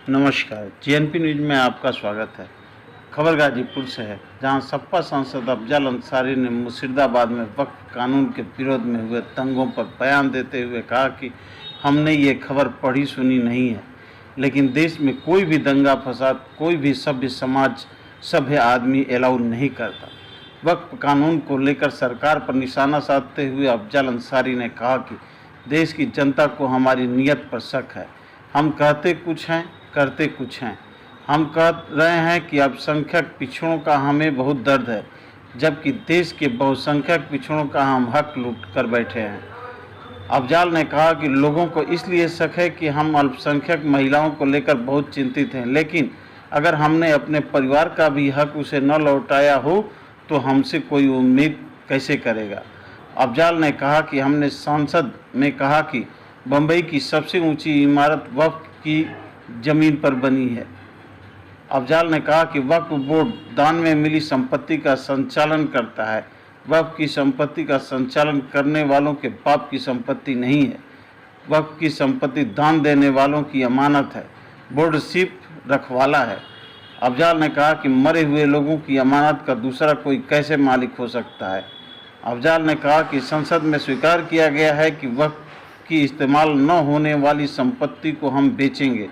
नमस्कार, GNP news में आपका स्वागत है। खबर गाजीपुर से है, जहां सपा सांसद अफजल अंसारी ने मुर्शिदाबाद में वक्फ कानून के विरोध में हुए दंगों पर बयान देते हुए कहा कि हमने ये खबर पढ़ी सुनी नहीं है, लेकिन देश में कोई भी दंगा फसाद कोई भी सभ्य समाज सभ्य आदमी अलाउ नहीं करता। वक्फ कानून को लेकर सरकार पर निशाना साधते हुए अफजल अंसारी ने कहा कि देश की जनता को हमारी नीयत पर शक है। हम कहते कुछ हैं, करते कुछ हैं। हम कह रहे हैं कि अल्पसंख्यक पिछड़ों का हमें बहुत दर्द है, जबकि देश के बहुसंख्यक पिछड़ों का हम हक लूट कर बैठे हैं। अफजाल ने कहा कि लोगों को इसलिए शक है कि हम अल्पसंख्यक महिलाओं को लेकर बहुत चिंतित हैं, लेकिन अगर हमने अपने परिवार का भी हक उसे न लौटाया हो तो हमसे कोई उम्मीद कैसे करेगा। अफजाल ने कहा कि हमने संसद में कहा कि बम्बई की सबसे ऊंची इमारत वक्फ की ज़मीन पर बनी है। अफजाल ने कहा कि वक्फ बोर्ड दान में मिली संपत्ति का संचालन करता है। वक्फ की संपत्ति का संचालन करने वालों के बाप की संपत्ति नहीं है। वक्फ की संपत्ति दान देने वालों की अमानत है। बोर्ड सिर्फ रखवाला है। अफजाल ने कहा कि मरे हुए लोगों की अमानत का दूसरा कोई कैसे मालिक हो सकता है। अफजाल ने कहा कि संसद में स्वीकार किया गया है कि वक्फ की इस्तेमाल न होने वाली संपत्ति को हम बेचेंगे।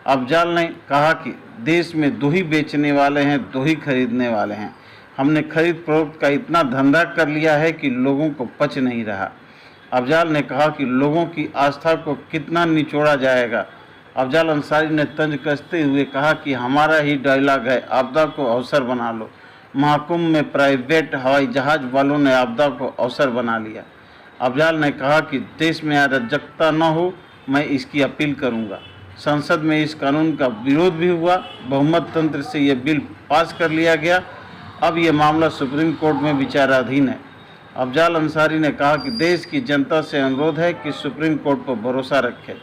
अफजाल ने कहा कि देश में दो ही बेचने वाले हैं, दो ही खरीदने वाले हैं। हमने खरीद फरोख्त का इतना धंधा कर लिया है कि लोगों को पच नहीं रहा। अफजाल ने कहा कि लोगों की आस्था को कितना निचोड़ा जाएगा। अफजाल अंसारी ने तंज कसते हुए कहा कि हमारा ही डायलॉग है, आपदा को अवसर बना लो। महाकुंभ में प्राइवेट हवाई जहाज वालों ने आपदा को अवसर बना लिया। अफजाल ने कहा कि देश में अराजकता न हो, मैं इसकी अपील करूंगा। संसद में इस कानून का विरोध भी हुआ। बहुमत तंत्र से यह बिल पास कर लिया गया। अब यह मामला सुप्रीम कोर्ट में विचाराधीन है। अफजाल अंसारी ने कहा कि देश की जनता से अनुरोध है कि सुप्रीम कोर्ट पर भरोसा रखे।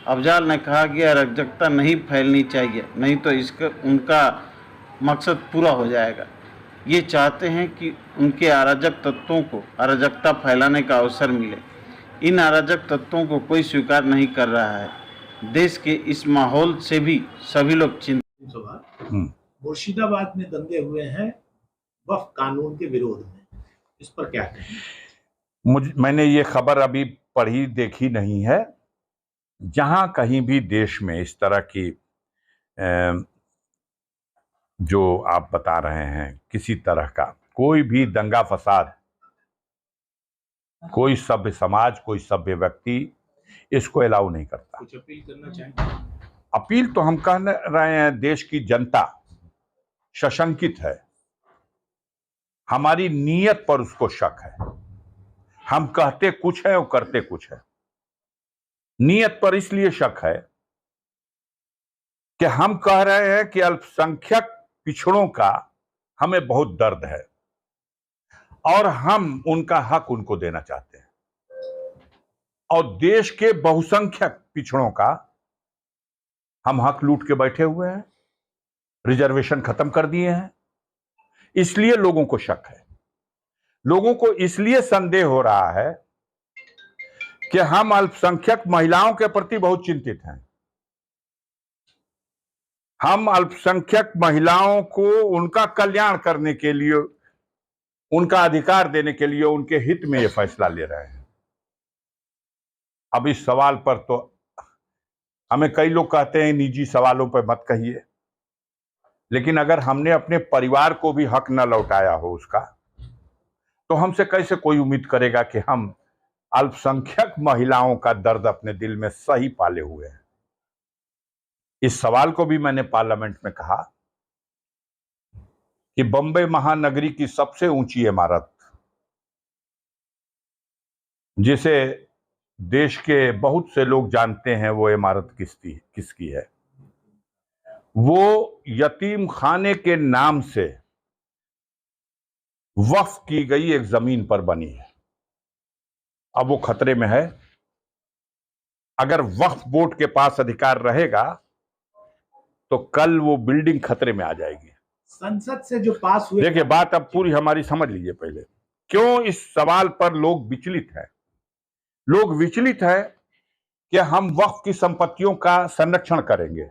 अफजाल ने कहा कि अराजकता नहीं फैलनी चाहिए, नहीं तो इसका उनका मकसद पूरा हो जाएगा। ये चाहते हैं कि उनके अराजक तत्वों को अराजकता फैलाने का अवसर मिले। इन अराजक तत्वों को कोई स्वीकार नहीं कर रहा है। देश के इस माहौल से भी सभी लोग चिंतित। मुर्शिदाबाद में दंगे हुए हैं वक्फ कानून के विरोध में, इस पर क्या कहें? मैंने ये खबर अभी पढ़ी देखी नहीं है। जहां कहीं भी देश में इस तरह की जो आप बता रहे हैं किसी तरह का कोई भी दंगा फसाद, कोई सभ्य समाज, कोई सभ्य व्यक्ति इसको अलाउ नहीं करता। कुछ अपील करना चाहिए? अपील तो हम कह रहे हैं, देश की जनता सशंकित है, हमारी नीयत पर उसको शक है। हम कहते कुछ है और करते कुछ है। नीयत पर इसलिए शक है कि हम कह रहे हैं कि अल्पसंख्यक पिछड़ों का हमें बहुत दर्द है और हम उनका हक उनको देना चाहते हैं, और देश के बहुसंख्यक पिछड़ों का हम हक लूट के बैठे हुए हैं, रिजर्वेशन खत्म कर दिए हैं। इसलिए लोगों को शक है, लोगों को इसलिए संदेह हो रहा है कि हम अल्पसंख्यक महिलाओं के प्रति बहुत चिंतित हैं। हम अल्पसंख्यक महिलाओं को उनका कल्याण करने के लिए, उनका अधिकार देने के लिए, उनके हित में यह फैसला ले रहे हैं। अब इस सवाल पर तो हमें कई लोग कहते हैं निजी सवालों पर मत कहिए, लेकिन अगर हमने अपने परिवार को भी हक न लौटाया हो उसका, तो हमसे कैसे कोई उम्मीद करेगा कि हम अल्पसंख्यक महिलाओं का दर्द अपने दिल में सही पाले हुए हैं। इस सवाल को भी मैंने पार्लियामेंट में कहा कि बम्बई महानगरी की सबसे ऊंची इमारत, जिसे देश के बहुत से लोग जानते हैं वो इमारत किसकी है, वो यतीम खाने के नाम से वक्फ की गई एक जमीन पर बनी है। अब वो खतरे में है। अगर वक्फ बोर्ड के पास अधिकार रहेगा तो कल वो बिल्डिंग खतरे में आ जाएगी। संसद से जो पास हुए, देखिए बात अब पूरी हमारी समझ लीजिए पहले, क्यों इस सवाल पर लोग विचलित हैं। लोग विचलित है कि हम वक्फ की संपत्तियों का संरक्षण करेंगे,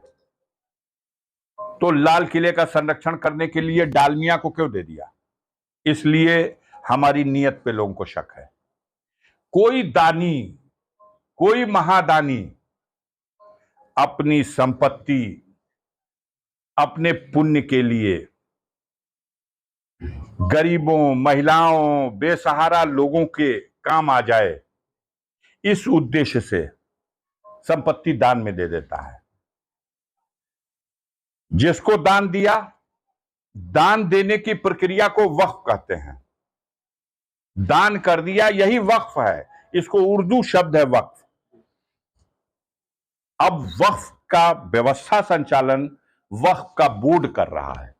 तो लाल किले का संरक्षण करने के लिए डालमिया को क्यों दे दिया? इसलिए हमारी नीयत पे लोगों को शक है। कोई दानी, कोई महादानी अपनी संपत्ति, अपने पुण्य के लिए गरीबों, महिलाओं, बेसहारा लोगों के काम आ जाए, इस उद्देश्य से संपत्ति दान में दे देता है। जिसको दान दिया, दान देने की प्रक्रिया को वक्फ कहते हैं। दान कर दिया, यही वक्फ है। इसको उर्दू शब्द है वक्फ। अब वक्फ का व्यवस्था संचालन वक्फ का बोर्ड कर रहा है।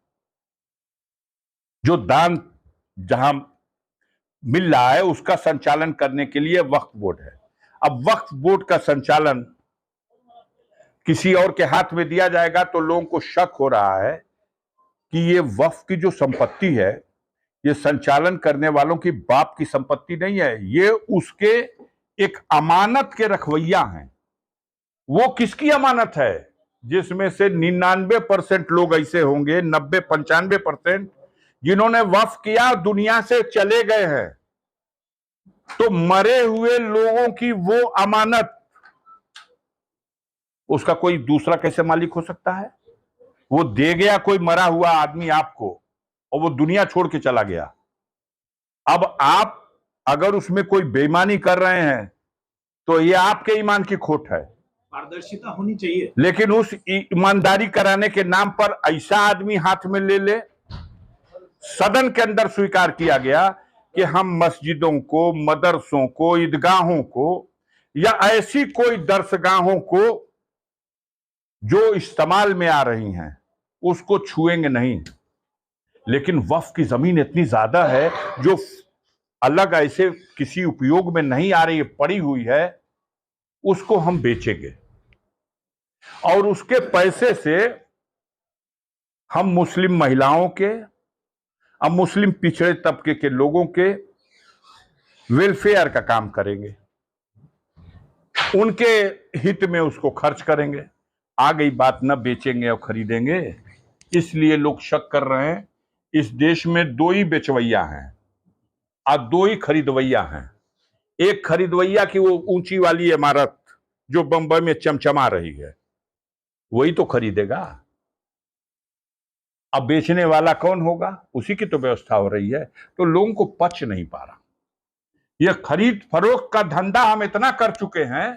जो दान जहां मिल रहा है उसका संचालन करने के लिए वक्फ बोर्ड है। अब वक्फ बोर्ड का संचालन किसी और के हाथ में दिया जाएगा तो लोगों को शक हो रहा है कि ये वक्फ की जो संपत्ति है, ये संचालन करने वालों की बाप की संपत्ति नहीं है, ये उसके एक अमानत के रखवैया हैं। वो किसकी अमानत है? जिसमें से 99% लोग ऐसे होंगे, 90-95%, जिन्होंने वक्फ किया दुनिया से चले गए हैं। तो मरे हुए लोगों की वो अमानत, उसका कोई दूसरा कैसे मालिक हो सकता है? वो दे गया कोई मरा हुआ आदमी आपको, और वो दुनिया छोड़ के चला गया। अब आप अगर उसमें कोई बेईमानी कर रहे हैं तो ये आपके ईमान की खोट है। पारदर्शिता होनी चाहिए। लेकिन उस ईमानदारी कराने के नाम पर ऐसा आदमी हाथ में ले ले। सदन के अंदर स्वीकार किया गया कि हम मस्जिदों को, मदरसों को, ईदगाहों को या ऐसी कोई दरसगाहों को जो इस्तेमाल में आ रही हैं उसको छुएंगे नहीं। लेकिन वक्फ की जमीन इतनी ज्यादा है जो अलग ऐसे किसी उपयोग में नहीं आ रही है, पड़ी हुई है, उसको हम बेचेंगे और उसके पैसे से हम मुस्लिम महिलाओं के, अब मुस्लिम पिछड़े तबके के लोगों के वेलफेयर का काम करेंगे, उनके हित में उसको खर्च करेंगे। आ गई बात न बेचेंगे और खरीदेंगे। इसलिए लोग शक कर रहे हैं। इस देश में 2 ही बेचवैया हैं और 2 ही खरीदवैया हैं। एक खरीदवैया की वो ऊंची वाली इमारत जो बंबई में चमचमा रही है, वही तो खरीदेगा। अब बेचने वाला कौन होगा? उसी की तो व्यवस्था हो रही है। तो लोगों को पच नहीं पा रहा। यह खरीद फरोख्त का धंधा हम इतना कर चुके हैं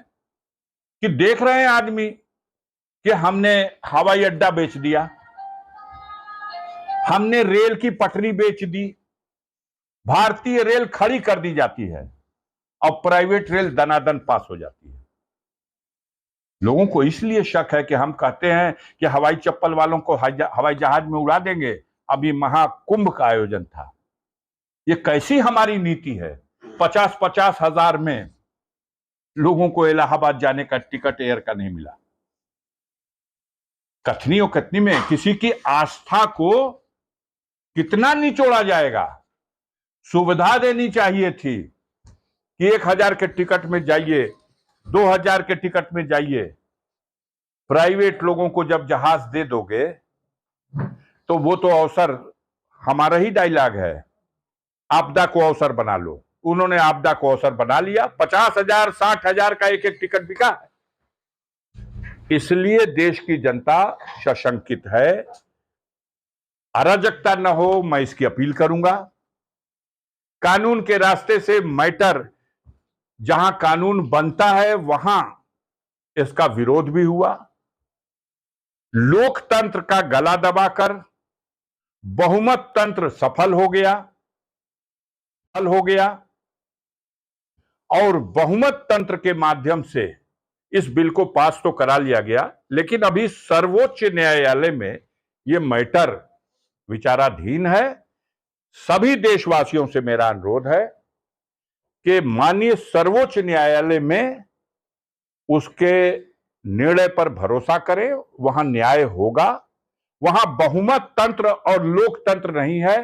कि देख रहे हैं आदमी कि हमने हवाई अड्डा बेच दिया, हमने रेल की पटरी बेच दी, भारतीय रेल खड़ी कर दी जाती है और प्राइवेट रेल दनादन पास हो जाती है। लोगों को इसलिए शक है कि हम कहते हैं कि हवाई चप्पल वालों को हवाई जहाज में उड़ा देंगे। अभी महाकुंभ का आयोजन था। ये कैसी हमारी नीति है? 50-50 हजार में लोगों को इलाहाबाद जाने का टिकट एयर का नहीं मिला। कथनी और कथनी में किसी की आस्था को कितना निचोड़ा जाएगा। सुविधा देनी चाहिए थी कि 1000 के टिकट में जाइए, 2000 के टिकट में जाइए। प्राइवेट लोगों को जब जहाज दे दोगे तो वो तो अवसर, हमारा ही डायलॉग है, आपदा को अवसर बना लो। उन्होंने आपदा को अवसर बना लिया। 50,000 60,000 का एक एक टिकट बिका है। इसलिए देश की जनता सशंकित है। अराजकता न हो, मैं इसकी अपील करूंगा। कानून के रास्ते से मैटर, जहां कानून बनता है वहां इसका विरोध भी हुआ। लोकतंत्र का गला दबाकर बहुमत तंत्र सफल हो गया और बहुमत तंत्र के माध्यम से इस बिल को पास तो करा लिया गया। लेकिन अभी सर्वोच्च न्यायालय में यह मैटर विचाराधीन है। सभी देशवासियों से मेरा अनुरोध है कि माननीय सर्वोच्च न्यायालय में उसके निर्णय पर भरोसा करें। वहां न्याय होगा। वहां बहुमत तंत्र और लोकतंत्र नहीं है।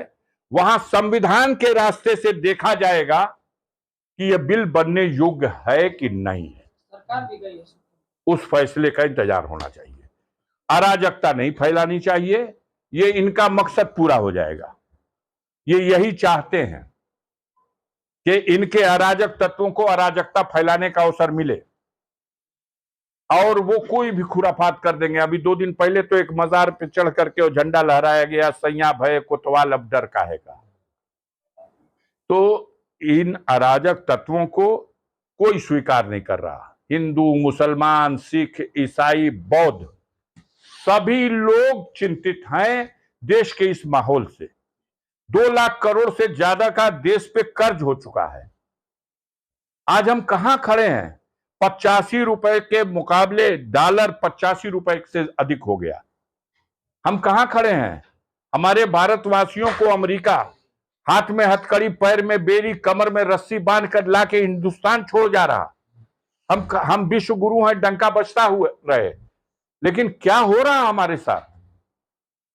वहां संविधान के रास्ते से देखा जाएगा कि यह बिल बनने योग्य है कि नहीं है। सरकार भी गई है। उस फैसले का इंतजार होना चाहिए। अराजकता नहीं फैलानी चाहिए। ये इनका मकसद पूरा हो जाएगा। ये यही चाहते हैं कि इनके अराजक तत्वों को अराजकता फैलाने का अवसर मिले और वो कोई भी खुराफात कर देंगे। अभी 2 दिन पहले तो एक मजार पे चढ़ करके वो झंडा लहराया गया, सैया भय कोतवाल अब डर काहे का। तो इन अराजक तत्वों को कोई स्वीकार नहीं कर रहा। हिंदू, मुसलमान, सिख, ईसाई, बौद्ध सभी लोग चिंतित हैं देश के इस माहौल से। 2 लाख करोड़ से ज्यादा का देश पे कर्ज हो चुका है। आज हम कहां खड़े हैं? 85 रुपए के मुकाबले डॉलर 85 रुपए से अधिक हो गया। हम कहां खड़े हैं? हमारे भारतवासियों को अमेरिका हाथ में हथकड़ी, पैर में बेड़ी, कमर में रस्सी बांध कर लाके हिंदुस्तान छोड़ जा रहा। हम विश्व गुरु हैं, डंका बजता हुए रहे, लेकिन क्या हो रहा हमारे साथ?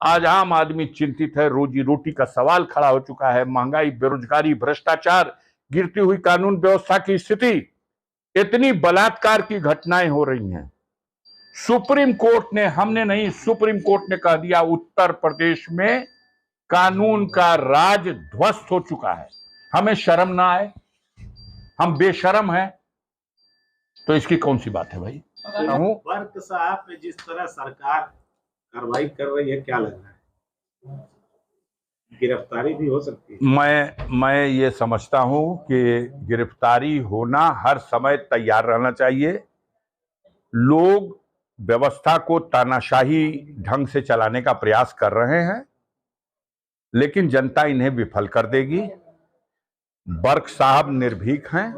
आज आम आदमी चिंतित है। रोजी रोटी का सवाल खड़ा हो चुका है। महंगाई, बेरोजगारी, भ्रष्टाचार, गिरती हुई कानून व्यवस्था की स्थिति, इतनी बलात्कार की घटनाएं हो रही हैं। सुप्रीम कोर्ट ने, हमने नहीं, सुप्रीम कोर्ट ने कह दिया उत्तर प्रदेश में कानून का राज ध्वस्त हो चुका है। हमें शर्म ना आए? हम बेशरम हैं? तो इसकी कौन सी बात है भाई? वर्क साहब पे जिस तरह सरकार कार्रवाई कर रही है, क्या लग रहा है? गिरफ्तारी भी हो सकती है? मैं ये समझता हूं कि गिरफ्तारी होना हर समय तैयार रहना चाहिए। लोग व्यवस्था को तानाशाही ढंग से चलाने का प्रयास कर रहे हैं, लेकिन जनता इन्हें विफल कर देगी। बर्क साहब निर्भीक हैं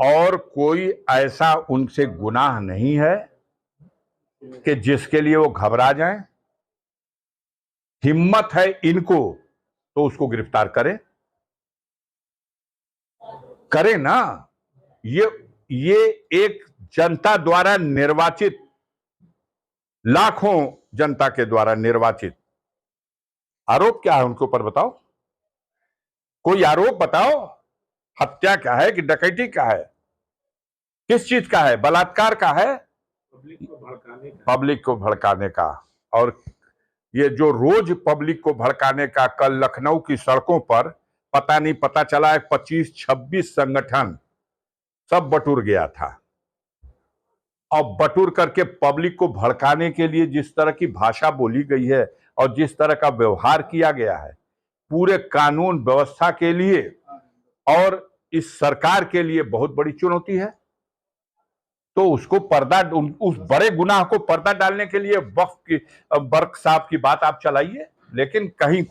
और कोई ऐसा उनसे गुनाह नहीं है कि जिसके लिए वो घबरा जाएं। हिम्मत है इनको तो उसको गिरफ्तार करें ना। ये एक जनता द्वारा निर्वाचित, लाखों जनता के द्वारा निर्वाचित, आरोप क्या है उनके ऊपर बताओ? कोई आरोप बताओ। हत्या का है कि डकैती का है? किस चीज का है? बलात्कार का है? पब्लिक को भड़काने का। और ये जो रोज पब्लिक को भड़काने का, कल लखनऊ की सड़कों पर पता नहीं, पता चला है 25-26 संगठन सब बटुर गया था। और बटुर करके पब्लिक को भड़काने के लिए जिस तरह की भाषा बोली गई है और जिस तरह का व्यवहार किया गया है, पूरे कानून व्यवस्था के लिए और इस सरकार के लिए बहुत बड़ी चुनौती है। तो उसको पर्दा, उस बड़े गुनाह को पर्दा डालने के लिए वक्फ की, बर्क साहब की बात आप चलाइए, लेकिन कहीं